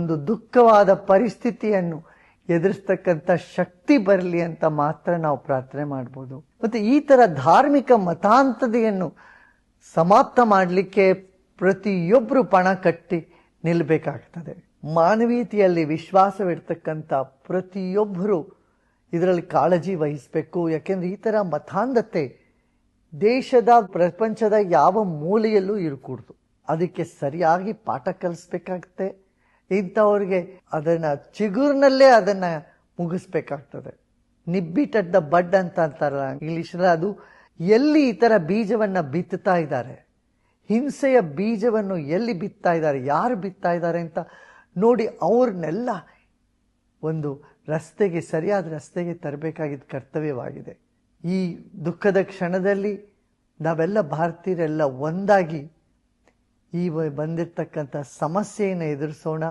ಒಂದು ದುಃಖವಾದ ಪರಿಸ್ಥಿತಿಯನ್ನು ಎದುರಿಸ್ತಕ್ಕಂಥ ಶಕ್ತಿ ಬರಲಿ ಅಂತ ಮಾತ್ರ ನಾವು ಪ್ರಾರ್ಥನೆ ಮಾಡ್ಬೋದು. ಮತ್ತೆ ಈ ತರ ಧಾರ್ಮಿಕ ಮತಾಂತತೆಯನ್ನು ಸಮಾಪ್ತ ಮಾಡಲಿಕ್ಕೆ ಪ್ರತಿಯೊಬ್ಬರು ಪಣ ಕಟ್ಟಿ ನಿಲ್ಲಬೇಕಾಗ್ತದೆ. ಮಾನವೀಯತೆಯಲ್ಲಿ ವಿಶ್ವಾಸವಿಡ್ತಕ್ಕಂಥ ಪ್ರತಿಯೊಬ್ಬರು ಇದರಲ್ಲಿ ಕಾಳಜಿ ವಹಿಸಬೇಕು. ಯಾಕೆಂದ್ರೆ ಈ ತರ ಮತಾಂಧತೆ ದೇಶದ ಪ್ರಪಂಚದ ಯಾವ ಮೂಲೆಯಲ್ಲೂ ಇರಕೂಡ್ದು. ಅದಕ್ಕೆ ಸರಿಯಾಗಿ ಪಾಠ ಕಲಿಸ್ಬೇಕಾಗತ್ತೆ. ಇಂಥವ್ರಿಗೆ ಅದನ್ನ ಚಿಗುರಿನಲ್ಲೇ ಅದನ್ನ ಮುಗಿಸ್ಬೇಕಾಗ್ತದೆ. ನಿಬ್ಬಿಟ್ ಅಟ್ ದ ಬಡ್ ಅಂತ ಅಂತಾರಲ್ಲ ಇಂಗ್ಲಿಷಲ್ಲಿ, ಅದು ಎಲ್ಲಿ ಈ ತರ ಬೀಜವನ್ನ ಬಿತ್ತುತ್ತಾ ಇದ್ದಾರೆ, ಹಿಂಸೆಯ ಬೀಜವನ್ನು ಎಲ್ಲಿ ಬಿತ್ತಾ ಇದ್ದಾರೆ, ಯಾರು ಬಿತ್ತಾ ಇದ್ದಾರೆ ಅಂತ ನೋಡಿ ಅವ್ರನ್ನೆಲ್ಲ ಒಂದು ರಸ್ತೆಗೆ, ಸರಿಯಾದ ರಸ್ತೆಗೆ ತರಬೇಕಾಗಿದ್ದ ಕರ್ತವ್ಯವಾಗಿದೆ. ಈ ದುಃಖದ ಕ್ಷಣದಲ್ಲಿ ನಾವೆಲ್ಲ ಭಾರತೀಯರೆಲ್ಲ ಒಂದಾಗಿ ಈ ಬಂದಿರತಕ್ಕಂಥ ಸಮಸ್ಯೆಯನ್ನು ಎದುರಿಸೋಣ.